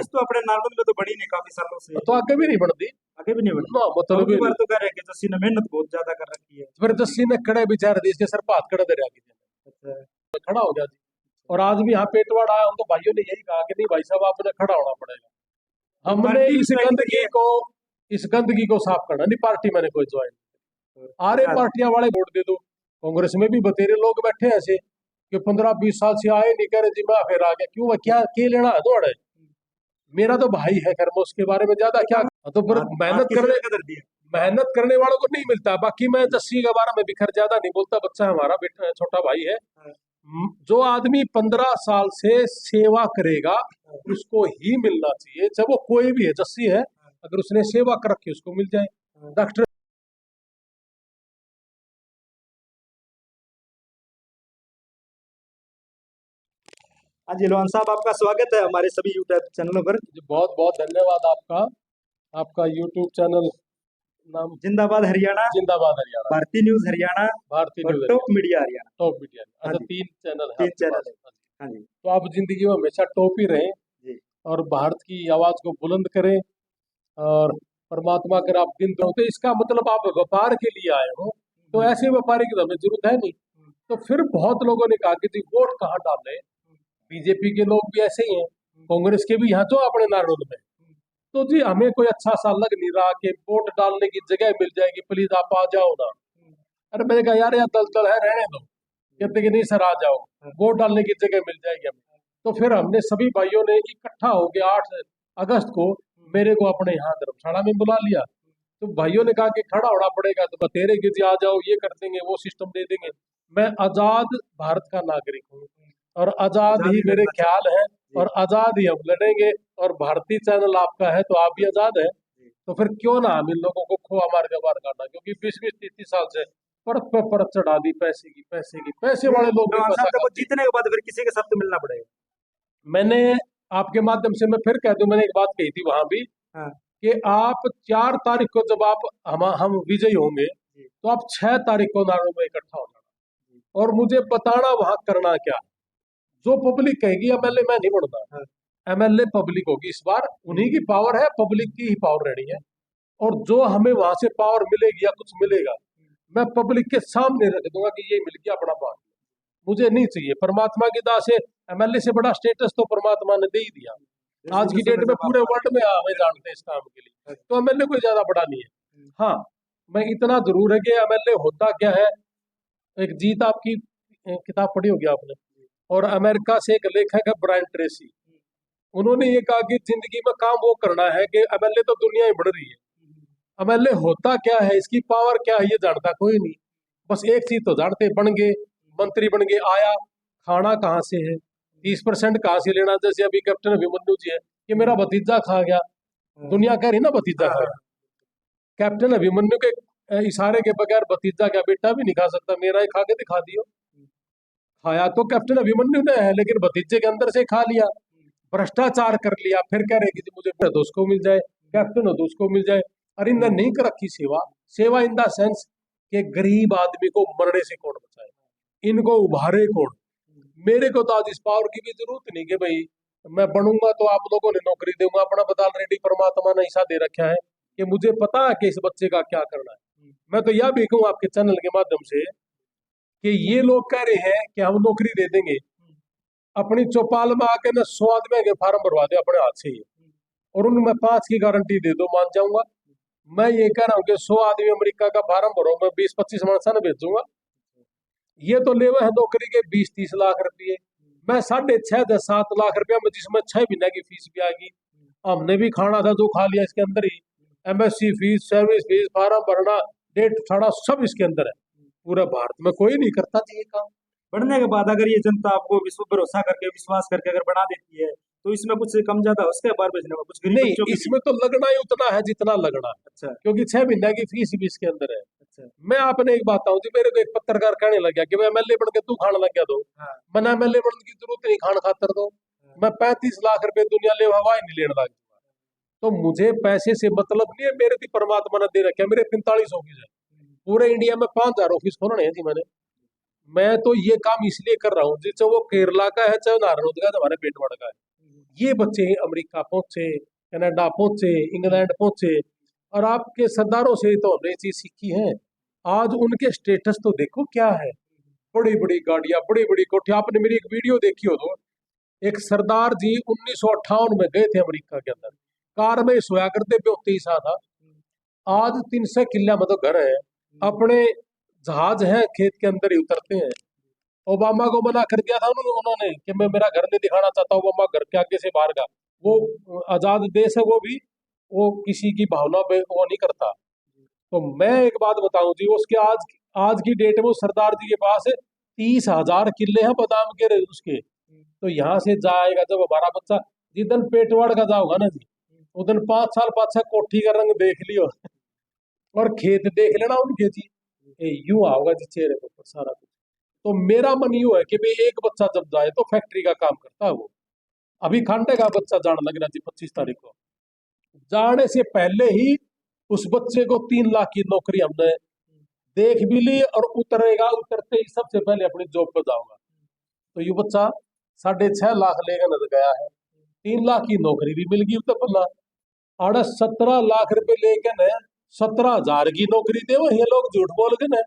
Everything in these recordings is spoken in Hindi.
बस तो अपने नार्मल में तो बढ़ी नहीं काफी सालों से, तो आगे भी नहीं बढ़ती आगे भी नहीं बढ़ी। ना, मतलब काफी बार तो कह रहे हैं कि जस्सी ने मेहनत बहुत ज्यादा कर रखी है। फिर जस्सी ने कड़े बिचार दी, इसके सर पे हाथ कड़ा दे अच्छा। खड़ा हो गया जी। और आज भी यहाँ पेटवाड़ आया हूँ तो भाइयों ने यही कहा कि नहीं भाई साहब आपने खड़ा होना पड़ेगा, हमने पार्टी इस ज्वाइन गंदगी करी है। को इस गंदगी को साफ करना। नहीं पार्टी मैंने कोई ज्वाइन, आरे अच्छा। पार्टियां वाले वोट दे दो। कांग्रेस में भी बतेरे लोग बैठे हैं ऐसे कि 15-20 साल से आए नहीं, कह रहे जी मैं फिर आ गया, क्यों क्या के लेना है दौड़े, मेरा तो भाई है, खैर मैं उसके बारे में ज्यादा क्या, तो फिर मेहनत करने कदर दी है। मेहनत करने वालों को नहीं मिलता। बाकी मैं जस्सी के बारे में भी खैर ज्यादा नहीं बोलता, बच्चा हमारा बेटा छोटा भाई है। जो आदमी 15 साल से सेवा करेगा उसको ही मिलना चाहिए, चाहे वो कोई भी है, जस्सी है, अगर उसने सेवा कर रखी उसको मिल जाए। डॉक्टर हाँ जी लोहान साहब, आपका स्वागत है हमारे सभी यूट्यूब चैनलों पर। बहुत बहुत धन्यवाद आपका। आपका यूट्यूब चैनल नाम जिंदाबाद हरियाणा, जिंदाबाद हरियाणा, भारतीय न्यूज हरियाणा भारतीय और news top Haryana, media Haryana. Top media. हाँ अच्छा जी, 3 चैनल है 3 आपके चैनल पास। है। हाँ जी तो आप जिंदगी में हमेशा टॉप ही रहें जी। और भारत की आवाज को बुलंद करें, और परमात्मा अगर आप दिन दो तो इसका मतलब आप व्यापार के लिए आए हो, तो ऐसे व्यापारी की तो हमें जरूरत है नहीं। तो फिर बहुत लोगों ने कहा कि जी वोट कहाँ डाले, बीजेपी के लोग भी ऐसे ही हैं, कांग्रेस के भी यहाँ जो अपने नारोल में, तो जी हमें कोई अच्छा सा लग नहीं रहा कि वोट डालने की जगह मिल जाएगी, प्लीज आप आ जाओ ना। अरे मैंने कहा यार यहाँ दल है, रहने दो। कहते कि नहीं सर आ जाओ, वोट डालने की जगह मिल जाएगी हमें। तो फिर हमने सभी भाइयों ने इकट्ठा हो गया 8 अगस्त को मेरे को अपने यहाँ धर्मशाला में बुला लिया। तो भाइयों ने कहा कि खड़ा होना पड़ेगा, तो बतेरे कि जी आ जाओ, ये कर देंगे, वो सिस्टम दे देंगे। मैं आजाद भारत का नागरिक हूँ और आजाद ही मेरे ख्याल है, और आजाद ही हम लड़ेंगे। और भारतीय चैनल आपका है तो आप भी आजाद है, तो फिर क्यों ना हम इन लोगों को खोआ मार के बाहर काटना, क्योंकि 20-20-30 साल से परत पे परत चढ़ा दी पैसे की, पैसे वाले लोग भी लोहान पैसा साहब देखो, खाते हैं। जीतने के बाद फिर किसी के साथ तो मिलना पड़ेगा। मैंने आपके माध्यम से मैं फिर कह दूं, मैंने एक बात कही थी वहां भी हाँ कि आप 4 तारीख को जब आप हम विजयी होंगे जी तो आप 6 तारीख को नारों में इकट्ठा हो जाना जी। और मुझे बताना वहां करना क्या है। जो पब्लिक कहेगी एमएलए मैं नहीं बनना, हाँ एमएलए पब्लिक होगी इस बार, उन्हीं की पावर है, पब्लिक की ही पावर रहनी है। और जो हमें वहां से पावर मिलेगी या कुछ मिलेगा, मैं पब्लिक के सामने रख दूंगा कि ये मिल गया अपना बात, मुझे नहीं चाहिए। परमात्मा की दास से एमएलए से बड़ा स्टेटस तो परमात्मा ने दे ही दिया। आज की डेट में पूरे वर्ल्ड में हमें जानते हैं इस काम के लिए, तो एमएलए कोई ज्यादा बड़ा नहीं है। हाँ मैं इतना जरूर है कि एमएलए होता क्या है। एक जीत आपकी किताब पढ़ी होगी आपने, और अमेरिका से एक लेखक है ब्रायन ट्रेसी, उन्होंने ये कहा कि जिंदगी में काम वो करना है कि एमएलए तो दुनिया ही बढ़ रही है, एमएलए होता क्या है, इसकी पावर क्या है, ये जानता कोई नहीं। बस एक चीज तो जानते, बन गए मंत्री, बन गए, आया खाना कहाँ से है, 30% कहाँ से लेना। जैसे अभी कैप्टन अभिमन्यु जी है कि मेरा भतीजा खा गया, दुनिया कह रही ना भतीजा खा गया, कैप्टन अभिमन्यु के इशारे के बगैर भतीजा क्या बेटा भी नहीं खा सकता, मेरा ही खा के दिखा दियो। खाया तो कैप्टन अभिमन्यु ने है, लेकिन भतीजे के अंदर से खा लिया, भ्रष्टाचार कर लिया, फिर कह रहे कि मुझे तो उसको मिल जाए, कैप्टन हो तो उसको मिल जाए। अरे इन्हें नहीं कर रखी सेवा, सेवा इन द सेंस कि गरीब आदमी को मरने से कौन बचाए, इनको उभारे कौन। मेरे को तो आज इस पावर की भी जरूरत नहीं कि भाई मैं बनूंगा तो आप लोगों ने नौकरी दूंगा, अपना बता रेडी परमात्मा ने ऐसा दे रखा है कि मुझे पता है कि इस बच्चे का क्या करना है। मैं तो यह भी कहूँ आपके चैनल के माध्यम से कि ये लोग कह रहे हैं कि हम नौकरी दे देंगे, अपनी चौपाल में आके ना 100 आदमी के फार्म भरवा दे अपने हाथ से ही, और उनमें 5 की गारंटी दे दो, मान जाऊंगा। मैं ये कह रहा हूँ कि 100 आदमी अमेरिका का फार्म भरो, मैं 20-25 मानसा ने भेजूंगा। ये तो लेवे है नौकरी के 20-30 लाख रुपये, मैं 6.5-7 लाख रुपया में, जिसमें 6 महीने की फीस भी आएगी, हमने भी खाना था जो खा लिया इसके अंदर ही, MSC fees, service fees, form भरना, डेट उठाना, सब इसके अंदर है। पूरे भारत में कोई नहीं करता ये काम। बढ़ने के बाद अगर ये जनता आपको भरोसा करके विश्वास करके अगर बढ़ा देती है, तो इसमें कुछ कम ज्यादा उसके बार भेजने में कुछ गरीब नहीं, बच्चों के लिए। इसमें तो लगना ही उतना है जितना लगना है, अच्छा क्योंकि 6 महीने की फीस भी इसके अंदर है। अच्छा। मैं आपने एक बात बताऊं जी, मेरे को एक पत्रकार कहने लग गया कि मैं एमएलए बन के तू खाने लग गया, दो हाँ मैंने एमएलए बनने की जरूरत नहीं, खान खातर दो, मैं 35 लाख रुपए दुनिया ले हवा ही नहीं लेने लग। तो मुझे पैसे से मतलब नहीं है, मेरे भी परमात्मा ने दे रखे, मेरे 45 ऑफिस है पूरे इंडिया में, 5,000 ऑफिस खोलने हैं जी मैंने। मैं तो ये काम इसलिए कर रहा हूँ जी, चाहे वो केरला का है चाहे नारनौल का है, हमारे पेटवाड़ का है, ये बच्चे अमेरिका पहुंचे, कनाडा पहुंचे, इंग्लैंड पहुंचे, और आपके सरदारों से तो हमने ये चीज सीखी है। आज उनके स्टेटस तो देखो क्या है, बड़ी बड़ी गाड़ियां, बड़ी बड़ी कोठी। आपने मेरी एक वीडियो देखी हो तो, एक सरदार जी 1958 में गए थे अमेरिका के अंदर, कार में सोया करते पे 23 था। आज 300 किला में तो घर है, अपने जहाज है खेत के अंदर ही उतरते हैं। ओबामा को मना कर दिया था उन्होंने कि मैं मेरा घर नहीं दिखाना चाहता, ओबामा घर के आगे से बाहर का। वो आजाद देश है, वो भी वो किसी की भावना पे वो नहीं करता। तो मैं एक बात बताऊं जी, उसके आज आज की डेट में उस सरदार जी के पास 30,000 किले हैं बादाम के उसके। तो यहाँ से जाएगा जब हमारा बच्चा, जिदन पेटवाड़ का जाओगा ना जी, उदन 5 साल पाछा कोठी का रंग देख लियो और खेत देख लेना उनके जी, यूं आओगा जी चेहरे के ऊपर सारा कुछ। तो मेरा मन यूं है कि भाई एक बच्चा जब जाए तो फैक्ट्री का काम करता है वो। अभी खांडे का बच्चा जाने लग रहा जी 25 तारीख को, जाने से पहले ही उस बच्चे को 3 लाख की नौकरी हमने देख भी ली, और उतरेगा, उतरते ही सबसे पहले अपनी जॉब पर जाऊंगा। तो ये बच्चा 6.5 लाख लेकर नजर गया है, 3 लाख की नौकरी भी मिल गई तो पल्ला, आड़ा 17 लाख रुपए लेके न 17,000 की नौकरी दे वही लोग झूठ बोल के न।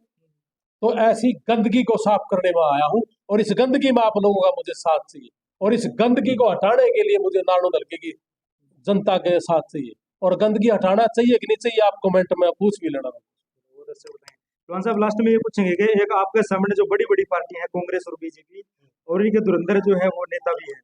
तो ऐसी गंदगी को साफ करने में आया हूं, और इस गंदगी में आप लोगों का मुझे साथ चाहिए, और इस गंदगी को हटाने के लिए मुझे नाड़ो दलके की जनता के साथ चाहिए। और गंदगी हटाना चाहिए कि नहीं चाहिए, आप कमेंट में पूछ भी लेना। बहुत अच्छे बताएं। तो साहब लास्ट में ये पूछेंगे कि एक आपके सामने जो बड़ी बड़ी पार्टी है कांग्रेस और बीजेपी, और इनके धुरंधर जो है वो नेता भी है,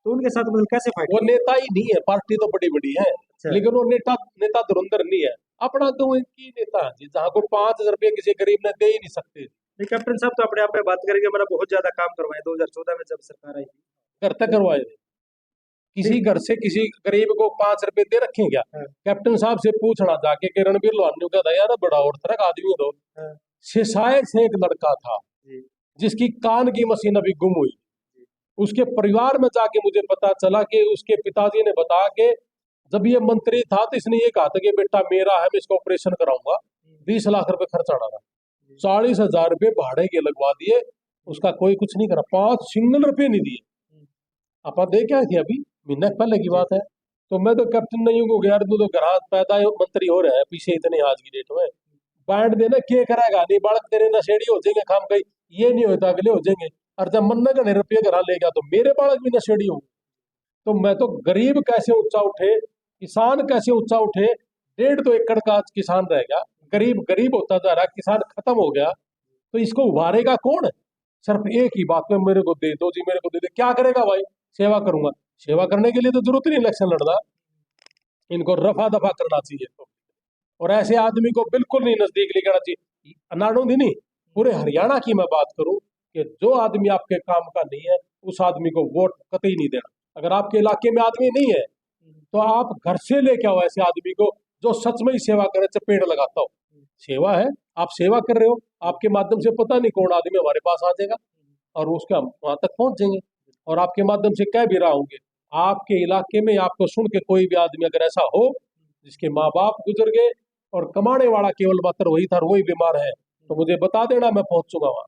तो उनके साथ मतलब कैसे फाइट वो नेता ही नहीं है, पार्टी तो बड़ी बड़ी है, अच्छा। लेकिन वो नेता नेता धुरंधर नहीं है। अपना तो इनकी नेता है जी, जहाँ को 5,000 रुपये किसी गरीब ने दे ही नहीं सकते। नहीं, कैप्टन साहब तो अपने आप में बात करेंगे, मैंने बहुत ज्यादा काम करवाए 2014 में जब सरकार आई थी। घर तक करवाए थे, किसी घर से किसी गरीब को 5 रुपए दे रखे क्या? हाँ, कैप्टन साहब से पूछना जाके कि रणबीर लोहानी का था यार, बड़ा और तरह का आदमी हो। हाँ, सिसाए से एक लड़का था जी, जिसकी कान की मशीन अभी गुम हुई, जी, उसके परिवार में जाके मुझे पता चला कि उसके पिताजी ने बताया कि जब ये मंत्री था तो इसने ये कहा था कि बेटा मेरा है, मैं इसका ऑपरेशन कराऊंगा, 20 लाख रुपए खर्च आना था, 40,000 रुपये भाड़े के लगवा दिए, उसका कोई कुछ नहीं करा, 5 सिंगल रुपये नहीं दिए। आप दे क्या थे अभी महीना पहले की बात है। तो मैं तो कैप्टन नहीं हूँ यार, तू तो घर पैदा मंत्री हो रहा है पीछे इतने आज की डेट में, बैंड देना के करेगा नहीं, बालक तेरे नशेड़ी हो जाएंगे खाम कहीं, ये नहीं होता अगले हो जाएंगे, और जब मन न रुपये घर ले गया तो मेरे बालक भी नशेड़ी होंगे। तो मैं तो गरीब कैसे ऊंचा उठे, किसान कैसे ऊंचा उठे, 1.5-2 एकड़ का आज किसान रह गया, गरीब गरीब होता जा रहा, किसान खत्म हो गया, तो इसको उभारेगा कौन? सिर्फ एक ही बात में, मेरे को दे दो जी, मेरे को दे दे, क्या करेगा भाई? सेवा करूंगा। सेवा करने के लिए तो जरूरत नहीं इलेक्शन लड़ना, इनको रफा दफा करना चाहिए। तो और ऐसे आदमी को बिल्कुल नहीं नजदीक लेकर आना चाहिए। अनाड़ों नहीं, पूरे हरियाणा की मैं बात करूं कि जो आदमी आपके काम का नहीं है उस आदमी को वोट कतई नहीं देना। अगर आपके इलाके में आदमी नहीं है तो आप घर से लेके आओ ऐसे आदमी को जो सच में ही सेवा करे, चपेड़ लगाता हो। सेवा है, आप सेवा कर रहे हो, आपके माध्यम से पता नहीं कौन आदमी हमारे पास आ जाएगा और उसका वहां तक पहुंच जाएंगे, और आपके माध्यम से कह भी रहा होंगे आपके इलाके में आपको सुन के कोई भी आदमी अगर ऐसा हो जिसके माँ बाप गुजर गए और कमाने वाला केवल मात्र वही था और वही बीमार है, तो मुझे बता देना, मैं पहुंचूंगा वहां।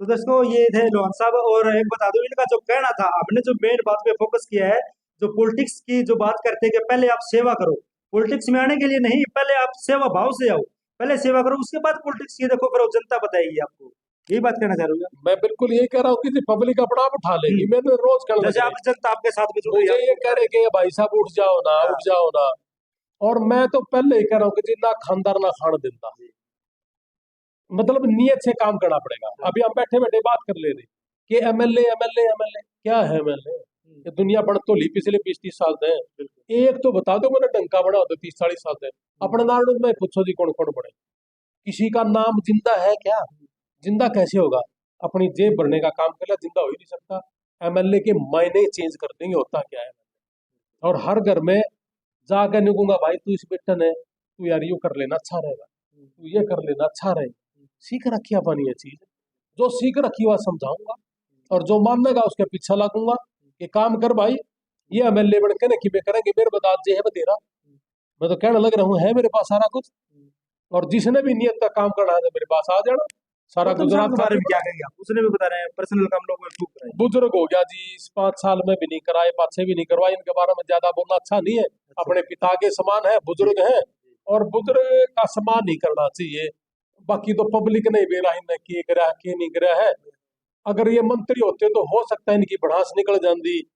तो दोस्तों ये थे लोहान साहब। और एक बता दूं, इनका जो कहना था, आपने जो मेन बात पे फोकस किया है, जो पॉलिटिक्स की जो बात करते हैं कि पहले आप सेवा करो, पॉलिटिक्स में आने के लिए नहीं, पहले आप सेवा भाव से आओ, पहले सेवा करो उसके बाद पॉलिटिक्स की देखो, फिर जनता बताएगी आपको। यही बात कहना चाह रहे हो? मैं बिल्कुल यही कह रहा हूँ कि पब्लिक अपना आप उठा लेगी, मैंने रोज कहने जैसे लगे आप जनता आपके साथ में जुड़ रही मुझे है ये कह रहे कि भाई साहब उठ जाओ ना, हाँ, उठ जाओ ना, और मैं तो पहले ही कह रहा हूँ कि जितना खानदार ना खान देता, मतलब नियत से काम करना पड़ेगा। अभी हम बैठे बैठे बात कर ले रहे कि एमएलए एमएलए एमएलए क्या है? एमएलए ये दुनिया बढ़ तो ली पिछले 20-30 साल से, एक तो बता दो मैंने डंका बना होता 30-40 साल से अपने नाड़ में, पूछो जी कौन कौन बने? किसी का नाम जिंदा है क्या? जिंदा कैसे होगा? अपनी जेब भरने का काम कर, जिंदा हो ही नहीं सकता। एमएलए के मायने चेंज कर देंगे, होता क्या है। और हर घर में जाकर निकूंगा भाई तू इस बेटा ने, तू यार यू कर लेना अच्छा रहेगा, तू ये कर लेना अच्छा रहेगा। सीख रखी अपनी ये चीज, जो सीख रखी हुआ समझाऊंगा, और जो मानेगा उसके पीछे लगूंगा कि काम कर भाई, ये एमएलए बन के ना कि करेंगे मेरे बता जे है तेरा। मैं तो कहने लग रहा हूँ है मेरे पास सारा कुछ, और जिसने भी नियत का काम करना है तो मेरे पास आ जाना, सारा गौतम साहब गुजरात के बारे खाली में क्या कहेंगे आप? उसने भी बता रहे हैं पर्सनल काम लोगों को खूब कराए। बुजुर्ग हो गया जी, इस 5 साल में भी नहीं कराए, पाछे भी नहीं करवाए, इनके बारे में ज्यादा बोलना अच्छा नहीं है। अपने पिता के समान है, बुजुर्ग हैं, और बुजुर्ग का सम्मान नहीं करना चाहिए। बाकी तो पब्लिक ने बेरा इन्हें के करा के नहीं करा है। अगर ये मंत्री होते तो हो सकता है इनकी भड़ास निकल जाती,